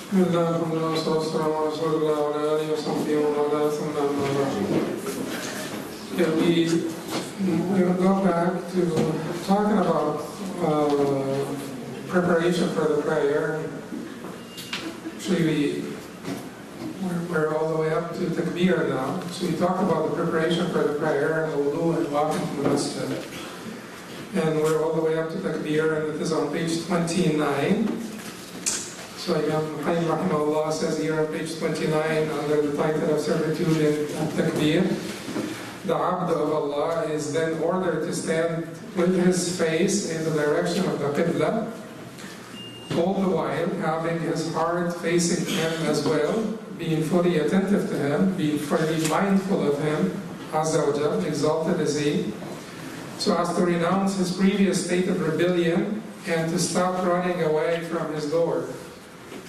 بسم الله الحمد لله والصلاة والسلام على رسول الله وعلى آله وصحبه ومن والاه ثم أما بعد. We will go back to talking about preparation for the prayer. Actually, we're all the way up to takbir now. So we talked about the preparation for the prayer and the wudu and walking to the masjid. And we're all the way up to takbir, and it is on page 29. So Imam Qayyim rahimahullah says here on page 29 under the title of servitude in takbir, the abd of Allah is then ordered to stand with his face in the direction of the qibla, all the while having his heart facing him as well, being fully attentive to him, being fully mindful of him, Azza wa Jal, exalted is he, so as to renounce his previous state of rebellion and to stop running away from his Lord.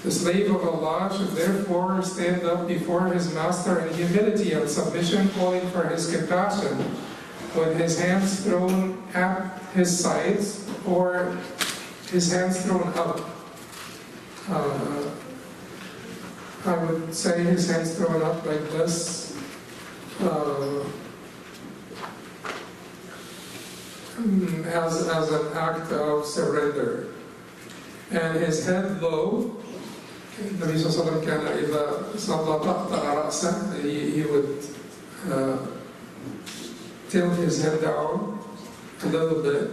The slave of Allah should therefore stand up before his master in humility and submission, calling for his compassion, with his hands thrown at his sides or his hands thrown up. I would say his hands thrown up like this. As an act of surrender. And his head low. النبي صلى الله عليه وسلم كان إذا صلى طأطأ رأسه, he would tilt his head down a little bit.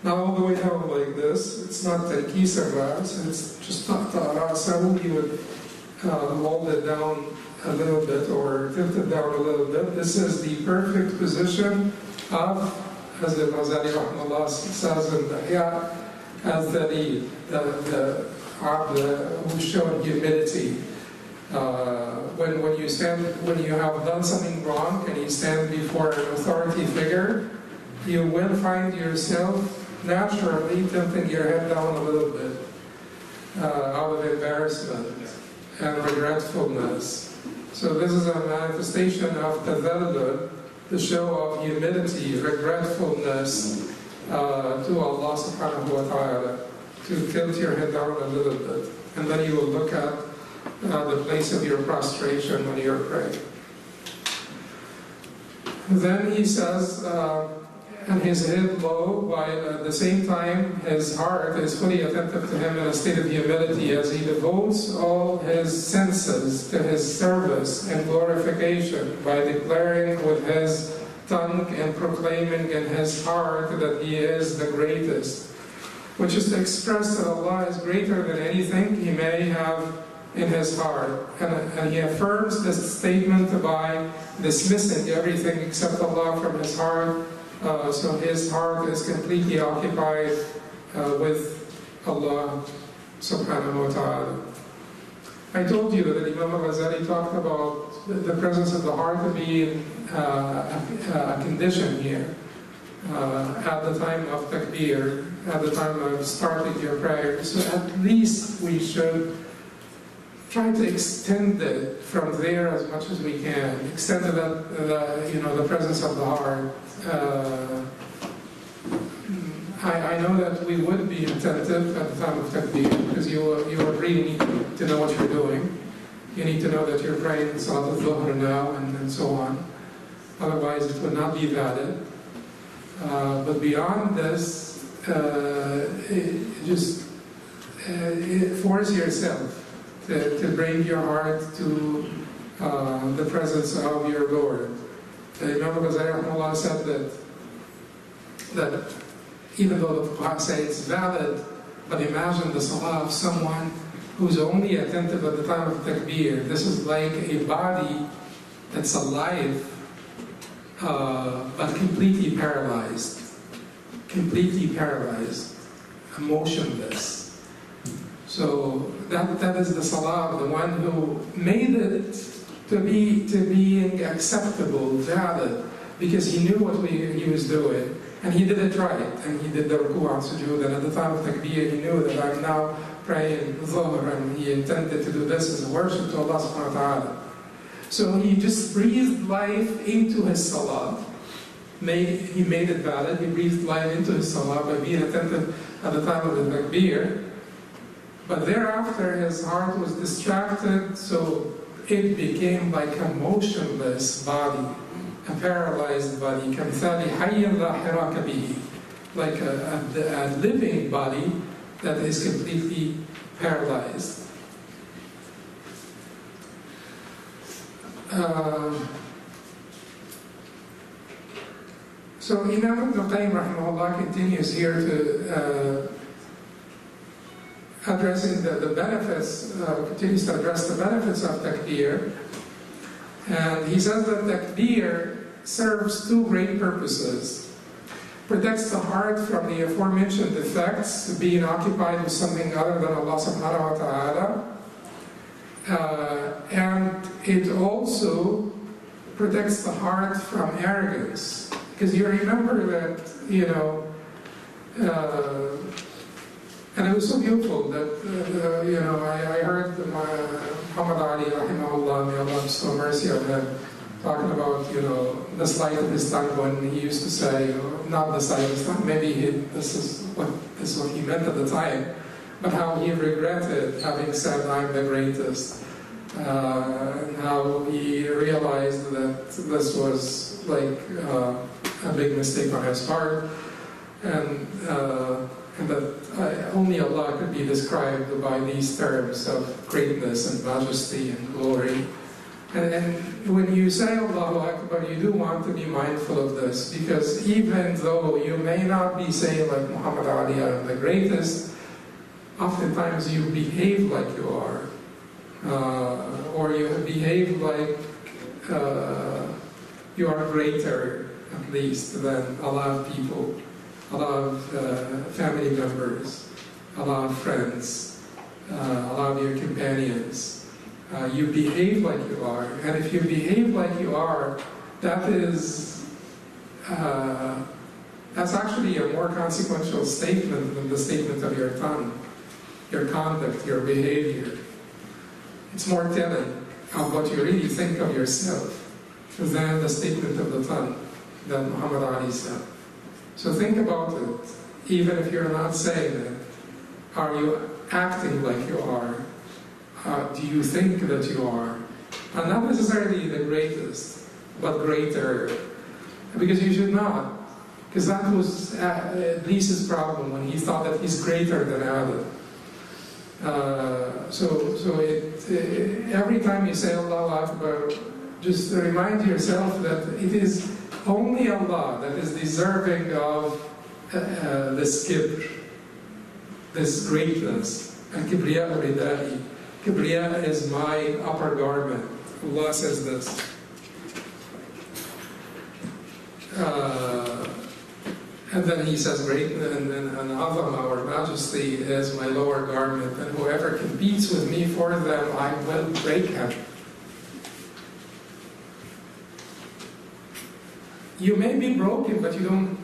Not all the way down like this. It's not تركيس الرأس, it's just طأطأ رأسه. He would hold it down a little bit or tilt it down a little bit. This is the perfect position of, as al-Ghazali rahimahullah says in the Ihya, as the abd who showed humility. When you have done something wrong and you stand before an authority figure, you will find yourself naturally tilting your head down a little bit out of embarrassment and regretfulness. So this is a manifestation of tadallul, the show of humility, regretfulness to Allah subhanahu wa ta'ala, to tilt your head down a little bit. And then you will look at the place of your prostration when you're praying. Then he says, and his head low, while at the same time his heart is fully attentive to him in a state of humility as he devotes all his senses to his service and glorification by declaring with his tongue and proclaiming in his heart that he is the greatest, which is to express that Allah is greater than anything he may have in his heart. And he affirms this statement by dismissing everything except Allah from his heart. So his heart is completely occupied with Allah subhanahu wa ta'ala. I told you that Imam al-Ghazali talked about the presence of the heart to be a condition here at the time of takbir, at the time of starting your prayer. So at least we should try to extend it from there as much as we can. Extend the presence of the heart. I know that we would be attentive at the time of takbir, because you really need to know what you're doing. You need to know that you're praying Salat al-Dhuhr now and so on. Otherwise it would not be valid. But beyond this, force yourself to bring your heart to the presence of your Lord. Imam al-Ghazali said that even though the Fuqaha say it's valid, but imagine the salah of someone who's only attentive at the time of takbir. This is like a body that's alive, but completely paralyzed, emotionless. So that is the salah of the one who made it to being acceptable, valid, because he knew what he was doing, and he did it right, and he did the ruku' and sujood, and at the time of takbir he knew that I'm now praying dhuhr, and he intended to do this as a worship to Allah subhanahu wa ta'ala. So he just breathed life into his salah. He made it valid. He breathed life into his salah by being attentive at the time of the takbir. But thereafter his heart was distracted, so it became like a motionless body, a paralyzed body, كَمْثَالِ حَيٍّ لَا حِرَاكَ بِهِ, like a living body that is completely paralyzed. So Imam Ibn Qayyim rahimahullah continues here to addressing the benefits, continues to address the benefits of takbir. And he says that takbir serves two great purposes. Protects the heart from the aforementioned defects, being occupied with something other than Allah subhanahu wa ta'ala. And it also protects the heart from arrogance. Because you remember that, and it was so beautiful that, I heard Muhammad Ali, rahimahullah, may Allah bestow mercy on him, talking about, the sleight of his tongue when he used to say, not the sleight of his tongue, maybe this is what he meant at the time, but how he regretted having said, I'm the greatest. And how he realized that this was like a big mistake on his part, and that only Allah could be described by these terms of greatness and majesty and glory. And when you say Allahu Akbar, you do want to be mindful of this, because even though you may not be saying like Muhammad Ali, I'm the greatest, oftentimes you behave like you are. Or you behave like you are greater, at least, than a lot of people, a lot of family members, a lot of friends, a lot of your companions. You behave like you are, and if you behave like you are, that's actually a more consequential statement than the statement of your tongue, your conduct, your behavior. It's more telling of what you really think of yourself than the statement of the tongue that Muhammad Ali said. So think about it. Even if you're not saying it, are you acting like you are? Do you think that you are? And not necessarily the greatest, but greater. Because you should not. Because that was Iblis' problem when he thought that he's greater than Adam. Every time you say Allahu Akbar, just remind yourself that it is only Allah that is deserving of this kibr, this greatness. And kibriya ridai. Kibriya is my upper garment. Allah says this. And then he says, great, and Azam, our majesty, is my lower garment, and whoever competes with me for them, I will break him. You may be broken, but you don't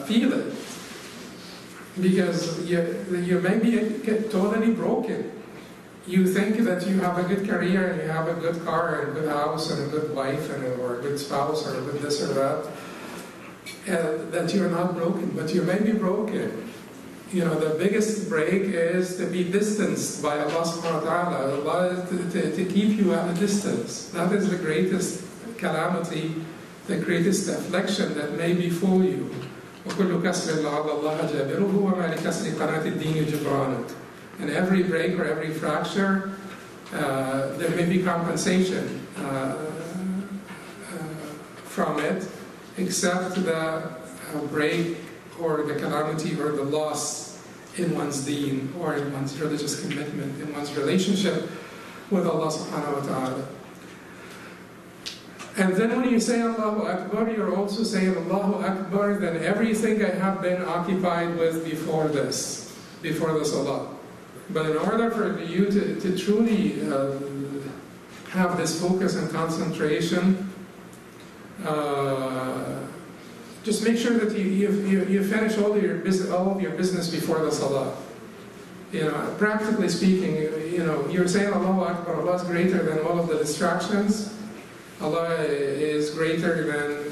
feel it. Because you may be totally broken. You think that you have a good career, and you have a good car, and a good house, and a good wife, or a good spouse, or a good this or that. That you're not broken, but you may be broken. The biggest break is to be distanced by Allah subhanahu wa ta'ala. Allah to keep you at a distance. That is the greatest calamity, the greatest affliction that may befall you. وَكُلُّ كَسْرٍ لَعَلَّ اللَّهَ جَابِرُهُ وَمَا لِكَسْرِ قَنَاةِ الدِّينِ جُبْرَانًا. And every break or every fracture, there may be compensation from it, except the break or the calamity or the loss in one's deen or in one's religious commitment, in one's relationship with Allah subhanahu wa ta'ala. And then when you say Allahu Akbar, you're also saying Allahu Akbar than everything I have been occupied with before the salah. But in order for you to truly have this focus and concentration, just make sure that you finish all of your business before the salah. Practically speaking, you're saying Allahu Akbar, Allah is greater than all of the distractions. Allah is greater than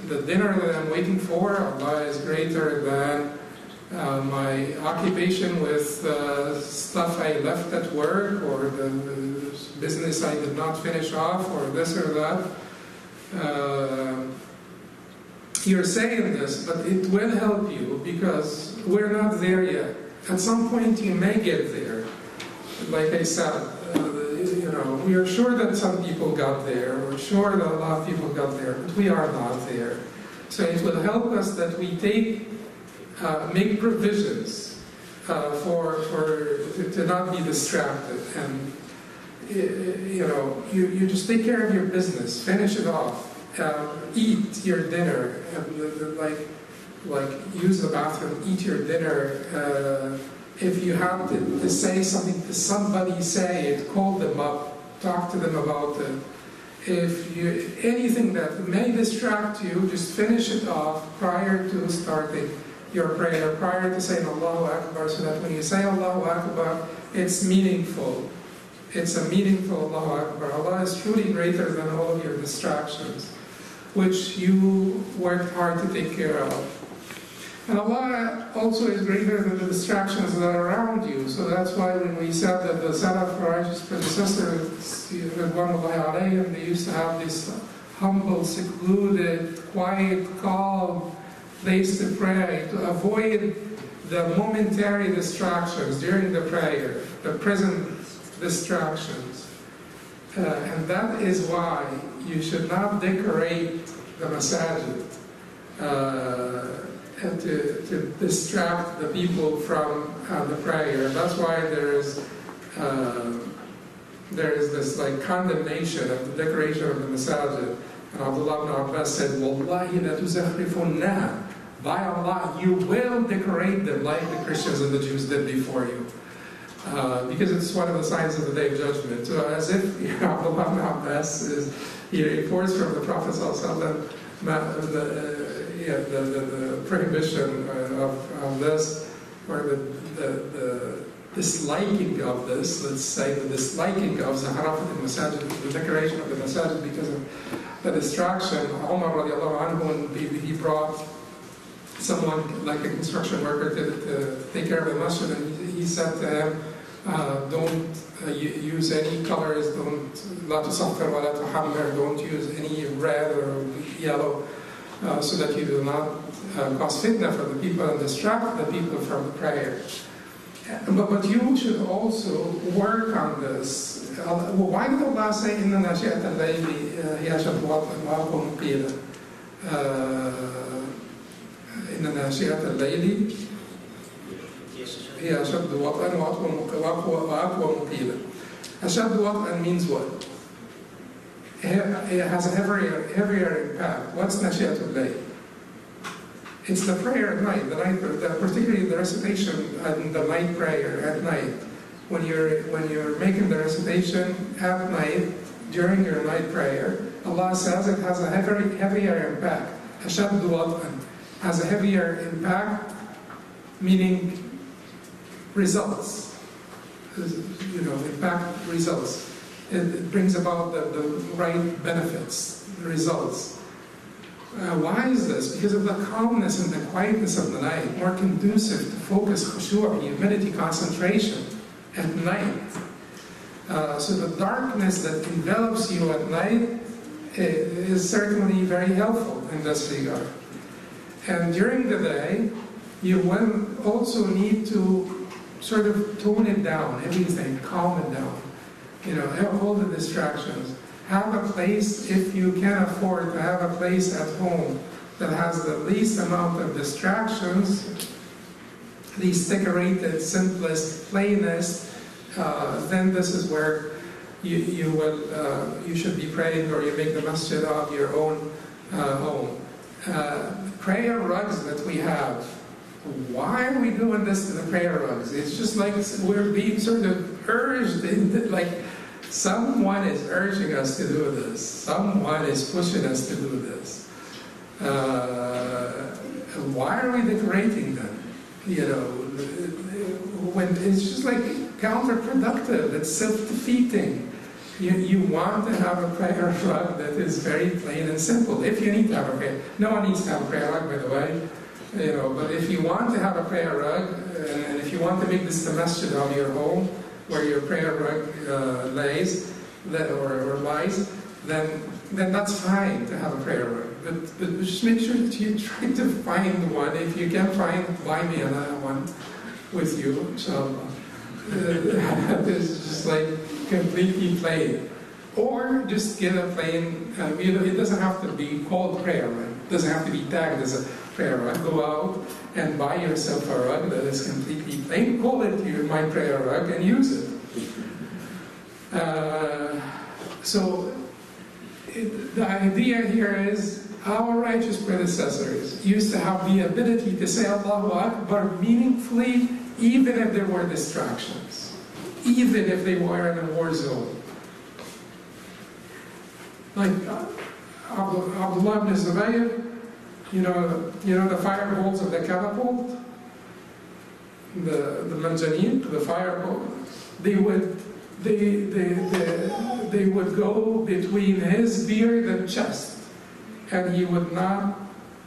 the dinner that I'm waiting for. Allah is greater than my occupation with stuff I left at work, or the business I did not finish off, or this or that. You're saying this, but it will help you because we're not there yet. At some point you may get there. Like I said, we are sure that some people got there. We're sure that a lot of people got there, but we are not there. So it will help us that we make provisions to not be distracted, and you just take care of your business, finish it off, eat your dinner, like use the bathroom, eat your dinner. If you have to say something to somebody, say it, call them up, talk to them about it. Anything that may distract you, just finish it off prior to starting your prayer, prior to saying Allahu Akbar, so that when you say Allahu Akbar, it's meaningful. It's a meaningful Allahu Akbar. Allah is truly greater than all of your distractions, which you worked hard to take care of. And Allah also is greater than the distractions that are around you. So that's why when we said that the Salaf, righteous predecessors, they used to have this humble, secluded, quiet, calm place to pray, to avoid the momentary distractions during the prayer, the present distractions. And that is why you should not decorate the masajid and to distract the people from the prayer. That's why there is this like condemnation of the decoration of the masajid. And Abdullah ibn Abbas said, "Wallahi la tuzakrifunna." By Allah, you will decorate them like the Christians and the Jews did before you. Because it's one of the signs of the Day of Judgment. So as if Abdullah ibn Abbas he reports from the Prophet ﷺ the prohibition of this, or the disliking of this, let's say the disliking of Zaharafat al-Masajid, the decoration of the Masajid, because of the distraction. Umar radiallahu anhu, he brought someone like a construction worker to take care of the masjid, and he said to him, don't use any colors, la tusaffir wa la tuhammir, don't use any red or yellow, so that you do not cause fitna for the people and distract the people from the prayer. But you should also work on this. Why did Allah say, إِنَّ نَاشِئَةَ اللَّيْلِ هِيَ أَشَدُّ وَطْئًا وَأَقْوَمُ قِيلًا? إِنَّ نَاشِئَةَ اللَّيْلِ هِيَ أَشَدُّ وَطْئًا وَأَقْوَمُ قِيلًا. أشد وطئًا means what? It has a heavier impact. What's Nashi'atul Layl? It's the prayer at night, particularly the recitation and the night prayer at night. When you're making the recitation at night during your night prayer, Allah says it has a heavier impact. Ashaddu wad'an has a heavier impact, meaning results. Impact results. It brings about the right benefits, results. Why is this? Because of the calmness and the quietness of the night, more conducive to focus, khushu', humility, concentration at night. So the darkness that envelops you at night is certainly very helpful in this regard. And during the day, you will also need to sort of tone it down, everything, calm it down. All the distractions. Have a place, if you can afford to have a place at home that has the least amount of distractions, least decorated, simplest, plainest, then this is where you should be praying, or you make the masjid of your own home. Prayer rugs that we have. Why are we doing this to the prayer rugs? It's just like we're being sort of urged, like someone is urging us to do this. Someone is pushing us to do this. Why are we decorating them? When it's just like counterproductive. It's self-defeating. You want to have a prayer rug that is very plain and simple. If you need to have a prayer, no one needs to have a prayer rug, by the way. But if you want to have a prayer rug, and if you want to make this the masjid of your home, where your prayer rug lays, or lies, then that's fine to have a prayer rug. But just make sure that you try to find one. If you can't find, buy me another one with you, inshallah. It's just like completely plain. Or just get a plain, it doesn't have to be called prayer rug. It doesn't have to be tagged as a prayer rug. Go out and buy yourself a rug that is completely plain. Call it my prayer rug and use it. So the idea here is our righteous predecessors used to have the ability to say Allahu Akbar meaningfully, even if there were distractions, even if they were in a war zone. Like Abdullah ibn Zubayr, you know the firebolts of the catapult, the manjaneen, the firebolt, they would go between his beard and chest, and he would not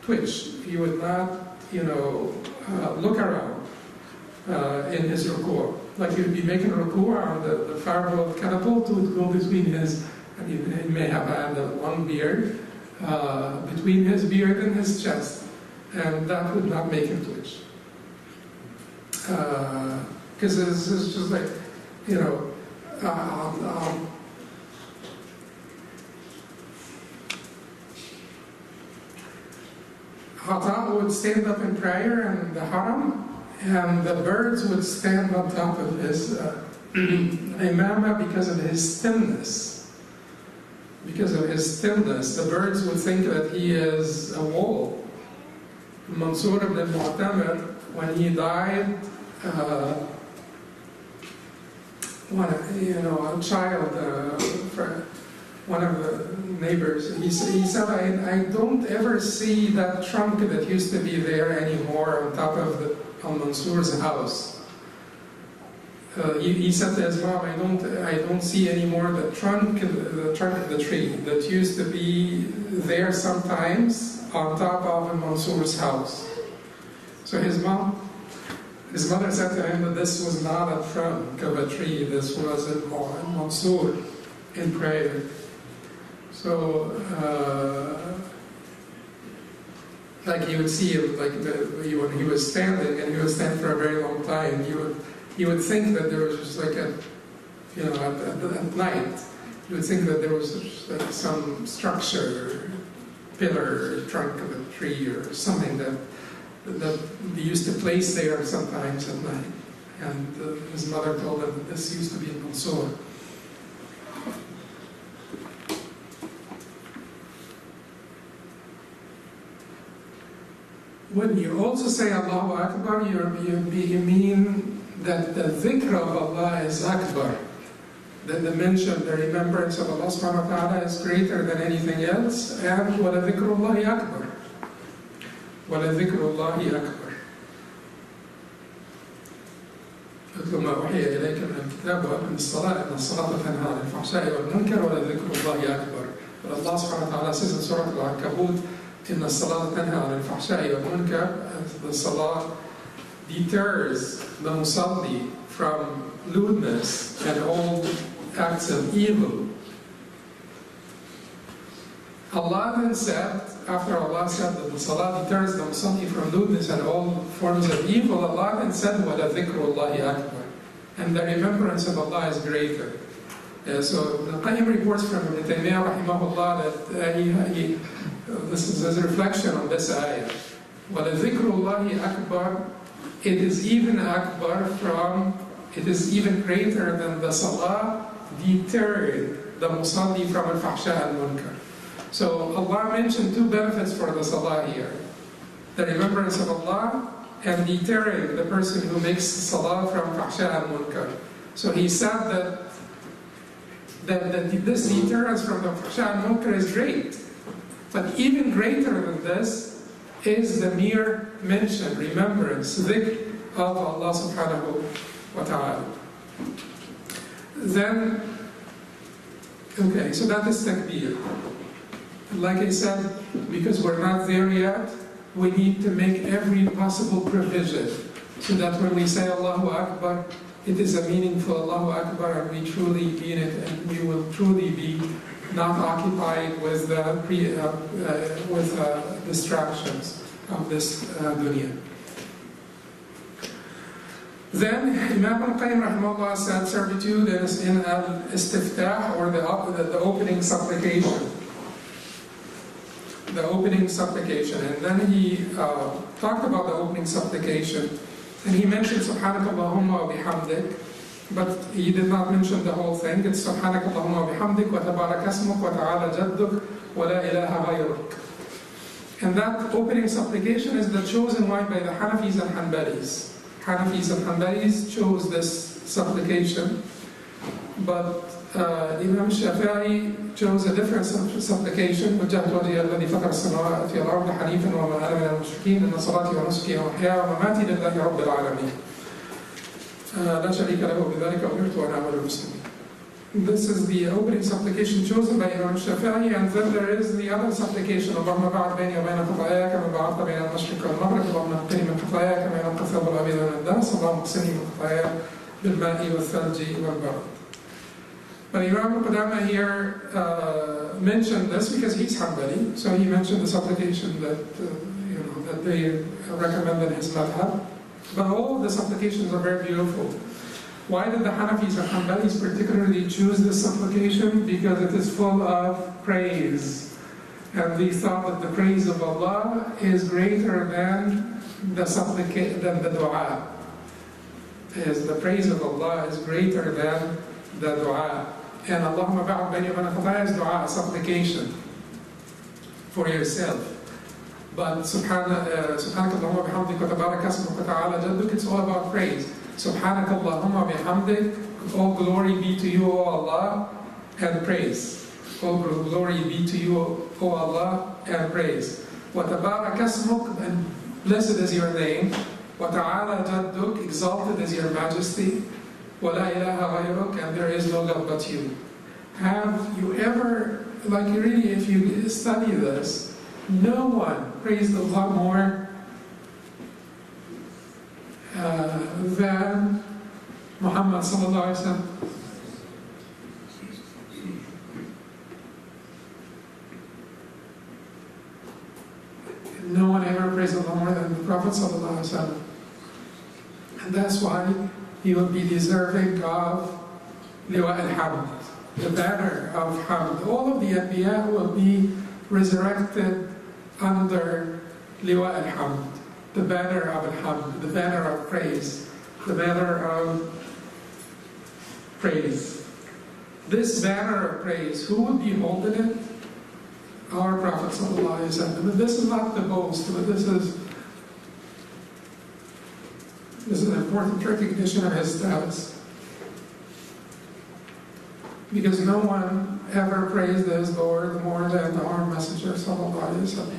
twitch. He would not, look around in his ruku'. Like he would be making ruku' on the firebolt catapult, would go between his, and he may have had a long beard, between his beard and his chest, and that would not make him twitch. Because it's just like, Hatem would stand up in prayer in the haram, and the birds would stand on top of his imamah because of his stillness. Because of his stillness, the birds would think that he is a wall. Mansur ibn al-Mu'tamir, when he died, a child, one of the neighbors, he said, I don't ever see that trunk that used to be there anymore on top of Mansur's house. He said to his mom, I don't see anymore the trunk of the tree that used to be there sometimes on top of Mansur's house. So his mother said to him that this was not a trunk of a tree, this was a Mansur in prayer. So, like he would see him, when he was standing, and he would stand for a very long time, he would think that there was just like at night, he would think that there was just like some structure, pillar, trunk of a tree or something that they used to place there sometimes at night. And his mother told him that this used to be a Mansur. When you also say Allahu Akbar, you mean that the dhikr of Allah is Akbar. That the mention, the remembrance of Allah subhanahu wa ta'ala is greater than anything else. And وَلَذِكْرُ اللَّهِ أَكْبَرُ. وَلَذِكْرُ اللَّهِ أَكْبَرُ. اتل ما أوحي إليك من الكتاب وأقم الصلاة إن الصلاة تنهى عن الفحشاء والمنكر ولذكر الله أكبر. But Allah subhanahu wa ta'ala says in Surah al-Ankabut, إن الصلاة تنهى عن الفحشاء والمنكر. The salah deters the musalli from lewdness and all acts of evil. Allah then said, after Allah said that the salah deters the musalli from lewdness and all forms of evil, Allah then said, وَلَذِكْرُ اللَّهِ أَكْبَرُ. And the remembrance of Allah is greater. So the Qayyim reports from Ibn Taymiyyah rahimahullah that this is his reflection on this ayah. وَلَذِكْرُ اللَّهِ أَكْبَرُ. It is even akbar it is even greater than the salah deterring the musalli from al-fahsha al-munkar. So Allah mentioned two benefits for the salah here. The remembrance of Allah and deterring the person who makes salah from fahsha al-munkar. So he said that this deterrence from the fahsha al-munkar is great. But even greater than this is the mere mention, remembrance, dhikr of Allah subhanahu wa ta'ala. Then, okay, so that is takbir. Like I said, because we're not there yet, we need to make every possible provision so that when we say Allahu Akbar, it is a meaningful Allahu Akbar and we truly mean it, and we will truly be not occupied with distractions of this dunya. Then Imam al-Qayyim rahimahullah said servitude is in al-istiftah, or the opening supplication. The opening supplication. And then he talked about the opening supplication. And he mentioned Subhanakallahumma wa bihamdik, but he did not mention the whole thing. It's Subhanakallahumma wa bihamdik wa tabarak asmuk wa ta'ala jadduk wa la ilaha ghayruk. And that opening supplication is the chosen one by the Hanafis and Hanbalis. Hanafis and Hanbalis chose this supplication, but Imam Shafi'i chose a different supplication. وَجَّهْتُ وَجْهِيَ الَّذِي فَطَرَ السَّمَاوَاتِ وَالْأَرْضَ حَنِيفًا وَمَا أَنَا مِنَ الْمُشْرِكِينَ إِنَّ صَلَاتِي وَنُسُكِي وَمَحْيَايَ وَمَمَاتِي لِلَّهِ رَبِّ الْعَالَمِينَ لَا شَرِيكَ لَهُ بِذَلِكَ أُمِرْتُ وَأَنَا أَوَّلُ الْمُسْلِمِينَ. This is the opening supplication chosen by Imam Shafi'i, and then there is the other supplication, اللهم بَعَثْ بَيْنِي وَبَيْنَ خَطَايَايَ كَمَا بَعَثْتَ بَيْنَ الْمَشْرِقِ وَالْمَغْرِبِ اللهم نَقِّنِي مِنْ خَطَايَايَ كَمَا يُنَقَّى الثَّوْبُ الْأَبْيَضُ مِنَ الدَّنَسِ اللهم اغْسِلْنِي مِنْ خَطَايَايَ بِالْمَاءِ وَالثَّلْجِ وَالْبَرْدِ. But Imam Qudama here mentioned this because he's Hanbali, so he mentioned the supplication that that they recommend in his madhab. But all of the supplications are very beautiful. Why did the Hanafis and Hanbalis particularly choose this supplication? Because it is full of praise. And they thought that the praise of Allah is greater than the dua. The praise of Allah is greater than the dua. And Allahumma ba'ad bayni wa bayna khataaya is dua, supplication for yourself. But Subhanakallahumma bihamdik wa tabarak asmuk wa ta'ala jadduk, it's all about praise. Subhanakallahumma bihamdik, all glory be to you, O Allah, and praise. All glory be to you, O Allah, and praise. Wa tabarak asmuk, and blessed is your name. Wa ta'ala jadduk, exalted is your majesty. وَلَا إِلَهَ غَيْرُكَ, and there is no God but you. Have you ever, really, if you study this, no one praised Allah more than Muhammad sallallahu alaihi wasallam. No one ever praised Allah more than the Prophet sallallahu alaihi wasallam. And that's why he will be deserving of liwa al-hamd, the banner of hamd. All of the anbiya will be resurrected under liwa al-hamd, the banner of al-hamd, the banner of praise, the banner of praise. This banner of praise, who will be holding it? Our Prophet sallallahu alaihi wasallam. And this is not the boast, but this is an important recognition of his status. Because no one ever praised his Lord more than our Messenger sallallahu alaihi wasallam.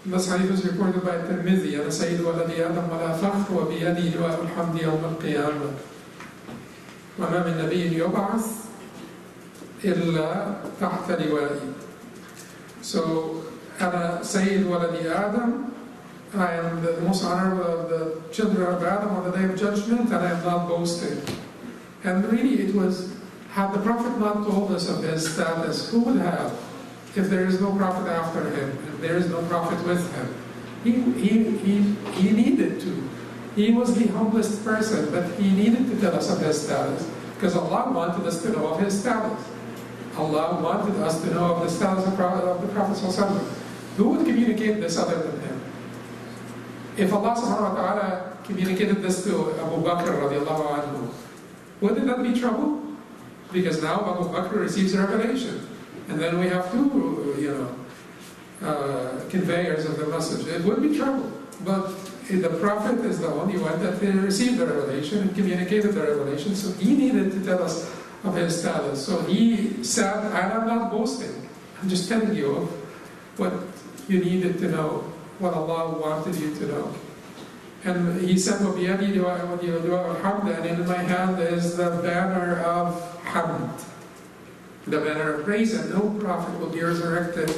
This hadith is reported by Tirmidhi, أَنَا سَيِّدُ وَلَدِ آدَمَ وَلَا فَخْرُ وَبِيَدِي لِوَاءُ الْحَمْدِ يَوْمَ الْقِيَامَةِ وَمَا مِن نَبِيٍّ يُبْعَثُ إِلَّا تَحْتَ لِوَائِي. So, أَنَا سَيِّدُ وَلَدِ آدَمَ, I am the most honorable of the children of Adam on the Day of Judgment, and I am not boasting. And really it was, had the Prophet not told us of his status, who would have, if there is no Prophet after him, if there is no Prophet with him? He needed to. He was the humblest person, but he needed to tell us of his status, because Allah wanted us to know of his status. Allah wanted us to know of the status of the Prophet ﷺ. Who would communicate this other than him? If Allah subhanahu wa ta'ala communicated this to Abu Bakr radiallahu anhu, wouldn't that be trouble? Because now Abu Bakr receives revelation. And then we have two, conveyors of the message. It would be trouble. But the Prophet is the only one that received the revelation and communicated the revelation. So he needed to tell us of his status. So he said, I'm not boasting. I'm just telling you of what you needed to know, what Allah wanted you to know. And he said, وَبِيَدِي لِوَاءُ الْحَمْدِ, and in my hand is the banner of hamd, the banner of praise, and no prophet will be resurrected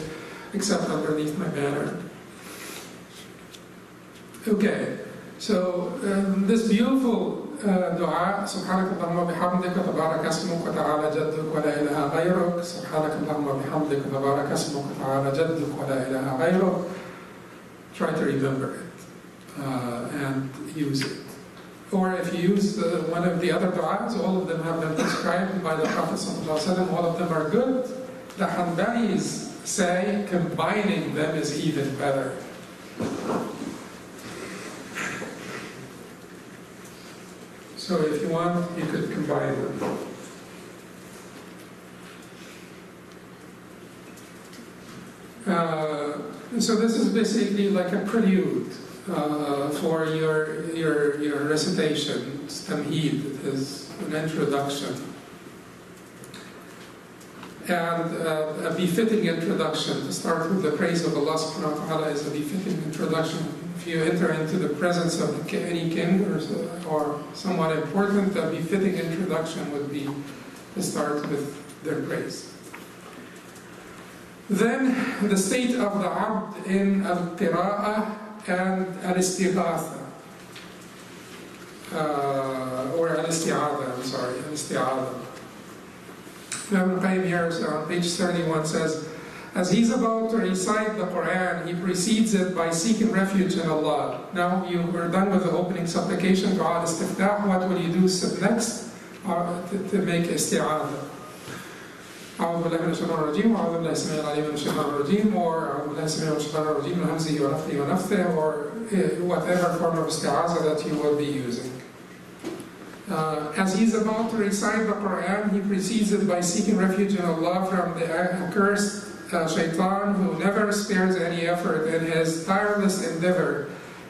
except underneath my banner. Okay, so this beautiful dua, سبحانك اللهم وبحمدك تبارك اسمك وتعالى جدك ولا إله غيرك, سبحانك اللهم وبحمدك تبارك اسمك وتعالى جدك ولا إله غيرك. Try to remember it and use it. Or if you use one of the other du'as, all of them have been prescribed by the Prophet ﷺ, all of them are good. The Hanbalis say combining them is even better. So if you want, you could combine them. So this is basically like a prelude for your recitation. Tamheed, it is an introduction. And a befitting introduction. To start with the praise of Allah subhanahu wa ta'ala is a befitting introduction. If you enter into the presence of any king or someone important, a befitting introduction would be to start with their praise. Then the state of the abd in al-qira'ah and al-istighatha, or al-isti'adha, I'm sorry, al-isti'adha. Imam Qayyim here on page 31 says, as he's about to recite the Quran, he precedes it by seeking refuge in Allah. Now you are done with the opening supplication, dua al-istiftah. What will you do next? To make isti'adha. أعوذ بالله من الشيطان الرجيم وأعوذ بالله السميع العليم من الشيطان الرجيم, or أعوذ بالله السميع من الشيطان الرجيم من همزه ونفخه ونفثه, or whatever form of isti'aza that you will be using. As he's about to recite the Quran, he precedes it by seeking refuge in Allah from the accursed shaitan, who never spares any effort in his tireless endeavor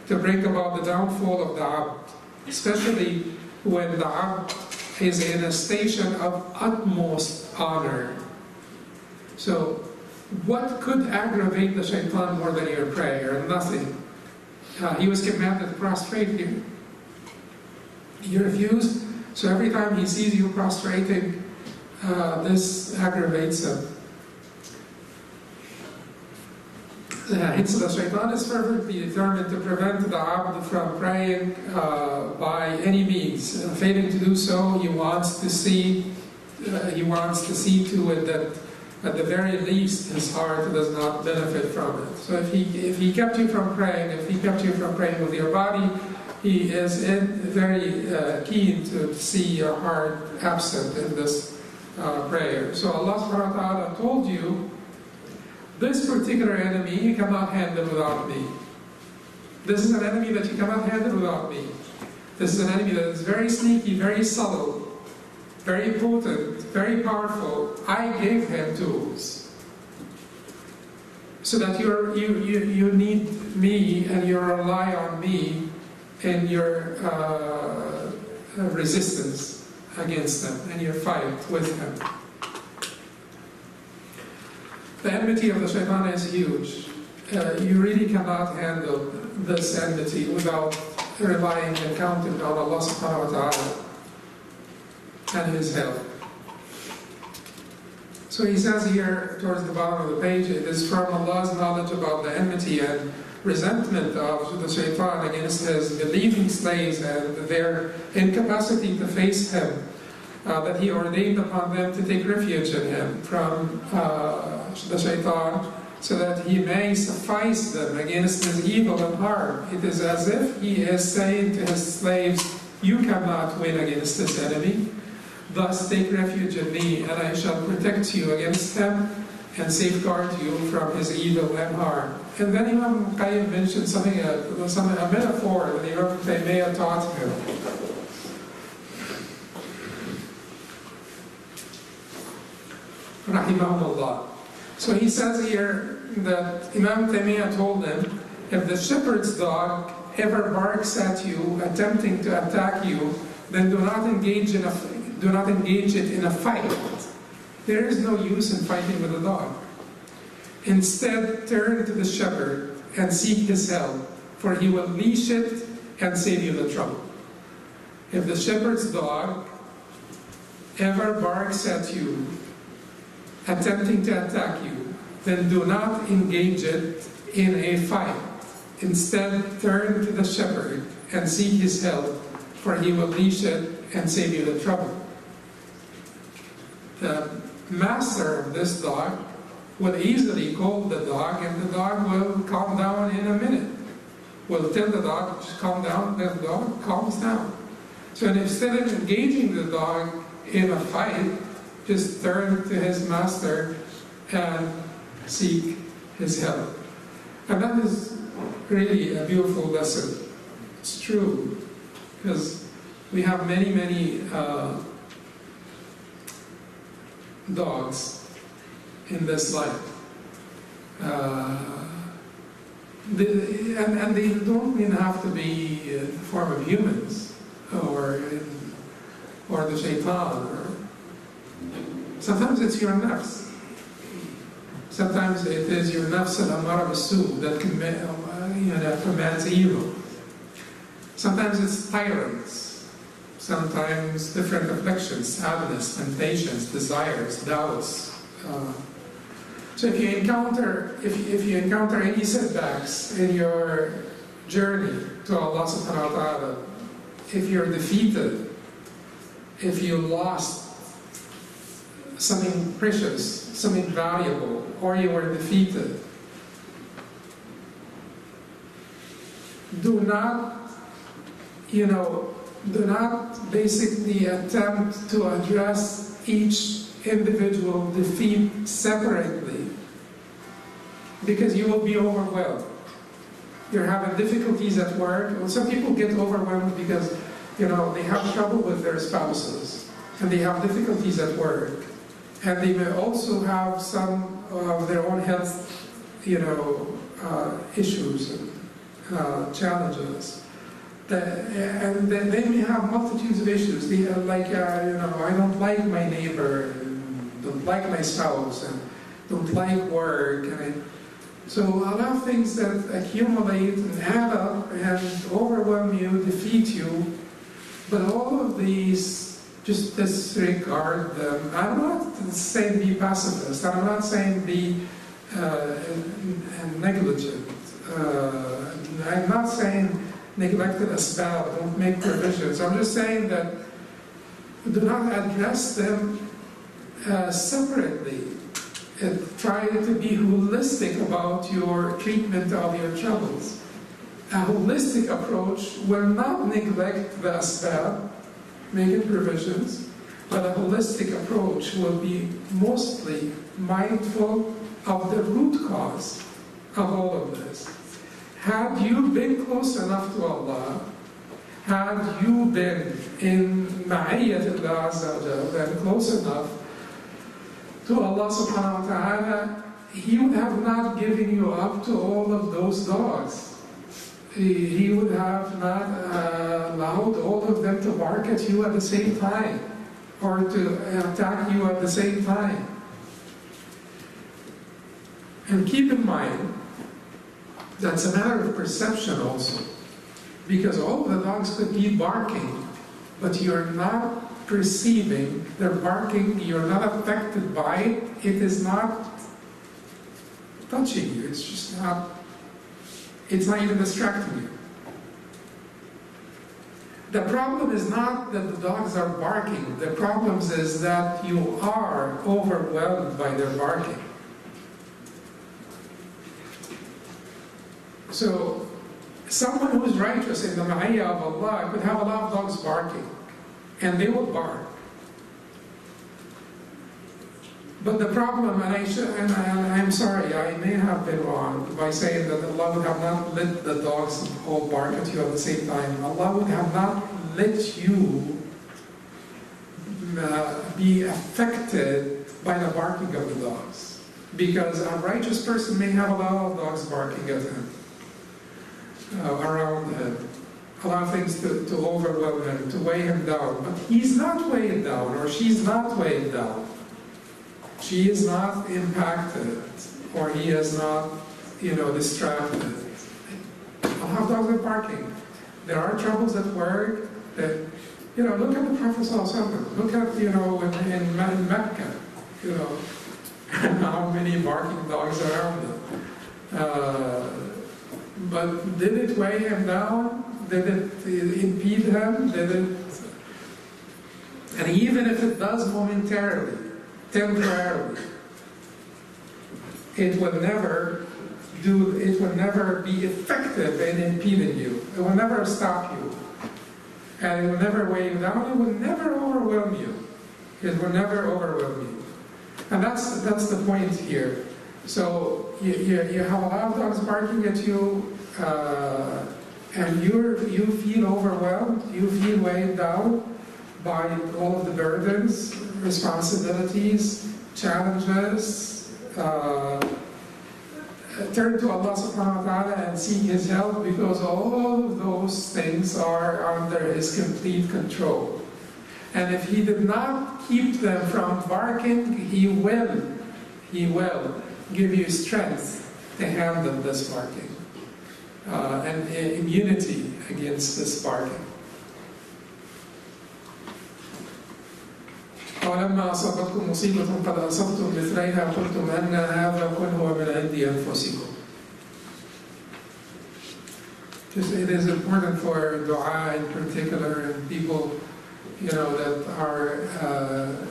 to bring about the downfall of the abd, especially when the abd is in a station of utmost honor. So, what could aggravate the shaitan more than your prayer? Nothing. He was commanded to prostrate you. You refused, so every time he sees you prostrating, this aggravates him. The shaitan is fervently determined to prevent the abd from praying by any means. Failing to do so, he wants to see to it that at the very least his heart does not benefit from it. So if he kept you from praying, with your body, he is very keen to see your heart absent in this prayer. So Allah subhanahu wa ta'ala told you, this particular enemy you cannot handle without me. This is an enemy that you cannot handle without me. This is an enemy that is very sneaky, very subtle, very potent, very powerful. I gave him tools. So that you need me and you rely on me in your resistance against them and your fight with him. The enmity of the shaitan is huge. You really cannot handle this enmity without relying and counting on Allah subhanahu wa ta'ala and His help. So he says here towards the bottom of the page, it is from Allah's knowledge about the enmity and resentment of the shaitan against his believing slaves and their incapacity to face him, that he ordained upon them to take refuge in him from the shaitan, so that he may suffice them against his evil and harm. It is as if he is saying to his slaves, you cannot win against this enemy, thus take refuge in me, and I shall protect you against him and safeguard you from his evil and harm. And then Imam Qayyim mentioned a metaphor that Imam Taymiyyah taught him. Rahimahullah. So he says here that Imam Taymiyyah told him, if the shepherd's dog ever barks at you, attempting to attack you, then do not engage it in a fight. There is no use in fighting with a dog. Instead, turn to the shepherd and seek his help, for he will leash it and save you the trouble. If the shepherd's dog ever barks at you, attempting to attack you, then do not engage it in a fight. Instead, turn to the shepherd and seek his help, for he will leash it and save you the trouble. The master of this dog will easily call the dog, and the dog will calm down in a minute. Will tell the dog to calm down, the dog calms down. So instead of engaging the dog in a fight, just turn to his master and seek his help. And that is really a beautiful lesson. It's true, because we have many dogs in this life. And they don't even have to be in the form of humans or the shaitan. Sometimes it's your nafs. Sometimes it is your nafs al-amara bis-su that commands evil. Sometimes it's tyrants. Sometimes different afflictions, sadness, temptations, desires, doubts. So if you encounter any setbacks in your journey to Allah subhanahu wa ta'ala, if you're defeated, if you lost something precious, something valuable, or you were defeated, do not basically attempt to address each individual defeat separately, because you will be overwhelmed. You're having difficulties at work. Well, some people get overwhelmed because they have trouble with their spouses, and they have difficulties at work, and they may also have some of their own health issues and challenges. And then they may have multitudes of issues. They are like, I don't like my neighbor, and don't like my spouse, and don't like work. So a lot of things that accumulate and add up and overwhelm you, defeat you. But all of these, just disregard them. I'm not saying be pacifist. I'm not saying be negligent. I'm not saying neglected asbab, don't make provisions. I'm just saying that do not address them separately. Try to be holistic about your treatment of your troubles. A holistic approach will not neglect the asbab, making provisions, but a holistic approach will be mostly mindful of the root cause of all of this. Had you been close enough to Allah, had you been in ma'iyyat Allah Azza wa Jalla, and close enough to Allah subhanahu wa ta'ala, He would have not given you up to all of those dogs. He would have not allowed all of them to bark at you at the same time, or to attack you at the same time. And keep in mind, that's a matter of perception also, because all the dogs could be barking, but you're not perceiving their barking, you're not affected by it, it is not touching you, it's not even distracting you. The problem is not that the dogs are barking, the problem is that you are overwhelmed by their barking. So, someone who is righteous in the ma'iyah of Allah could have a lot of dogs barking, and they will bark. But the problem, and I'm sorry, I may have been wrong by saying that Allah would have not let the dogs all bark at you at the same time. Allah would have not let you be affected by the barking of the dogs. Because a righteous person may have a lot of dogs barking at him. Around him, a lot of things to overwhelm him, to weigh him down. But he's not weighed down, or she's not weighed down. She is not impacted, or he is not, distracted. A lot of dogs are barking. There are troubles at work that, look at the Prophet ﷺ. Look at, in Mecca, how many barking dogs are around him. But did it weigh him down? Did it impede him? Did it? And even if it does momentarily, temporarily, it will never be effective in impeding you. It will never stop you. And it will never weigh you down. It will never overwhelm you. It will never overwhelm you. And that's the point here. So you have a lot of dogs barking at you, and you feel overwhelmed, you feel weighed down by all of the burdens, responsibilities, challenges. Turn to Allah subhanahu wa ta'ala and seek His help, because all of those things are under His complete control. And if He did not keep them from barking, He will give you strength to handle this barking and immunity against this barking. وَلَمَّا أَصَابَتْكُمْ مُصِيبَةٌ قَدْ أَصَبْتُمْ مِثْلَيْهَا قُلْتُمْ أَنَّ هَذَا قُلْ هُوَ مِنْ عِنْدِ أَنفُسِكُمْ. It is important for dua in particular, and people, that are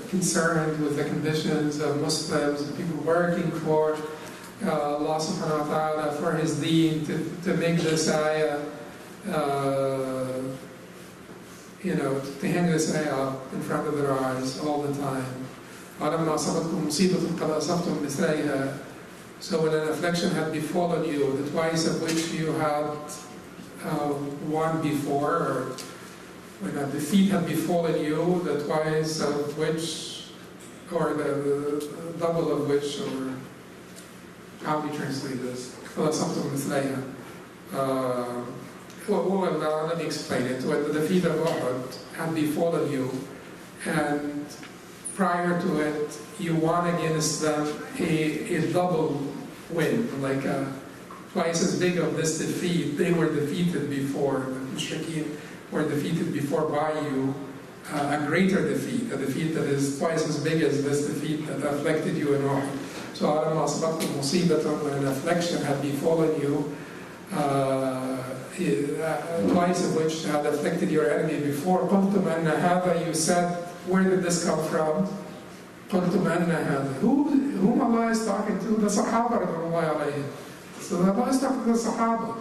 concerned with the conditions of Muslims, people working for Allah subhanahu wa ta'ala, for His deen, to make this ayah, to hang this ayah up in front of their eyes all the time. وَلَمَّا أَصَابَتْكُمْ مُصِيبَةٌ قَدْ أَصَبْتُمْ مِثْلَيْهَا. So when an affliction had befallen you, the twice of which you had one before, or when a defeat had befallen you, the twice of which, or the double of which, or how do we translate this? Well, let me explain it. When the defeat of Uhud had befallen you, and prior to it, you won against them a double win, like twice as big of this defeat. They were defeated before, the mushrikeen were defeated before by you, a greater defeat, a defeat that is twice as big as this defeat that afflicted you in Uhud. So, أَلَمَّا أَصَبَتْكُمْ مُصِيبَةٌ, when an affliction had befallen you, twice of which had afflicted your enemy before, قُلْتُمْ أَنَّ هَذَا, you said, where did this come from? قُلْتُمْ أَنَّ هَذَا. Whom Allah is talking to? The Sahaba radiallahu alayhim. So Allah is talking to the Sahaba.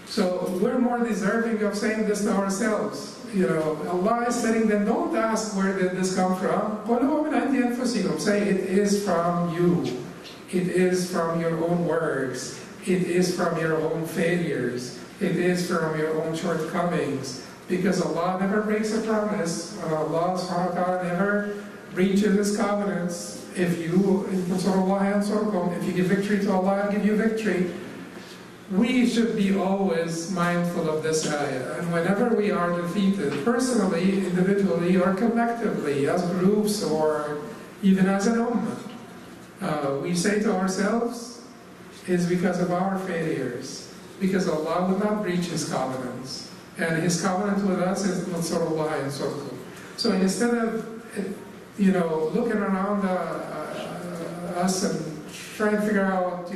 So we're more deserving of saying this to ourselves. Allah is telling them, don't ask where did this come from. Say it is from you. It is from your own works. It is from your own failures. It is from your own shortcomings. Because Allah never breaks a promise. Allah subhanahu wa ta'ala never breaches His covenants. If you give victory to Allah, I'll give you victory. We should be always mindful of this ayah. And whenever we are defeated, personally, individually, or collectively, as groups, or even as an ummah, we say to ourselves, it's because of our failures. Because Allah will not breach His covenants. And His covenant with us is Nasrullah and Surkum. So instead of looking around us and trying to figure out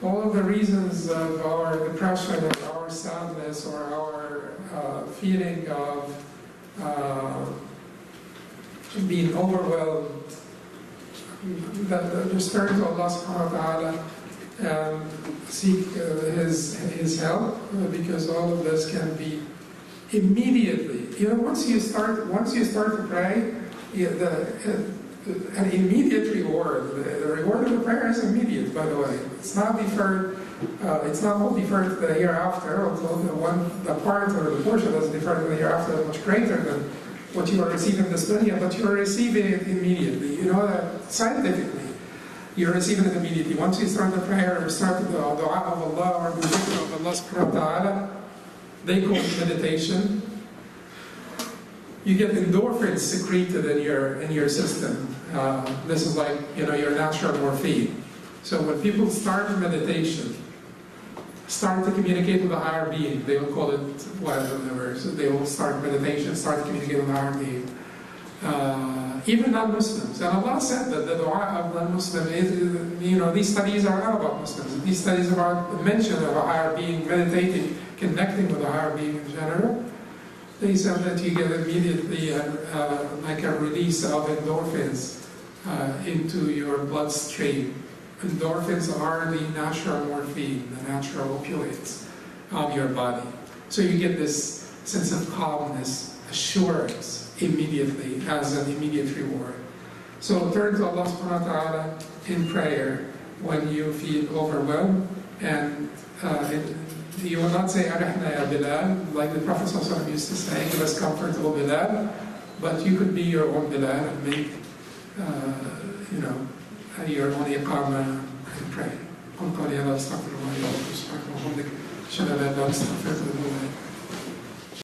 all of the reasons of our depression or our sadness or our feeling of being overwhelmed, just turn to Allah subhanahu wa ta'ala and seek His help, because all of this can be immediately. Once you start to pray, an immediate reward. The reward of the prayer is immediate, by the way. It's not deferred. It's not all deferred to the hereafter. Although the part or the portion that's deferred to the hereafter is much greater than what you are receiving this dunya, but you are receiving it immediately. You know that scientifically, you're receiving it immediately. Once you start the prayer or start the dua of Allah or the dhikr of Allah subhanahu wa ta'ala, they call it meditation. You get endorphins secreted in your system. This is like your natural morphine. So when people start meditation, start to communicate with a higher being, they will call it whatever. So they will start meditation, start to communicate with a higher being. even non-Muslims. And Allah said that the dua of non-Muslim is, these studies are not about Muslims. These studies are about the mention of a higher being, meditating, connecting with a higher being in general. They said that you get immediately like a release of endorphins into your bloodstream. Endorphins are the natural morphine, the natural opioids of your body. So you get this sense of calmness, assurance immediately as an immediate reward. So turn to Allah subhanahu wa ta'ala in prayer when you feel overwhelmed, and you will not say Arihna ya Bilal, like the Prophet ﷺ used to say, give us comfort, O Bilal, but you could be your own Bilal and make your own iqamah and pray. قل قولي هذا استغفر الله لي ولكم سبحانك وبحمدك أشهد أن لا إله إلا أنت أستغفرك وأتوب إليك.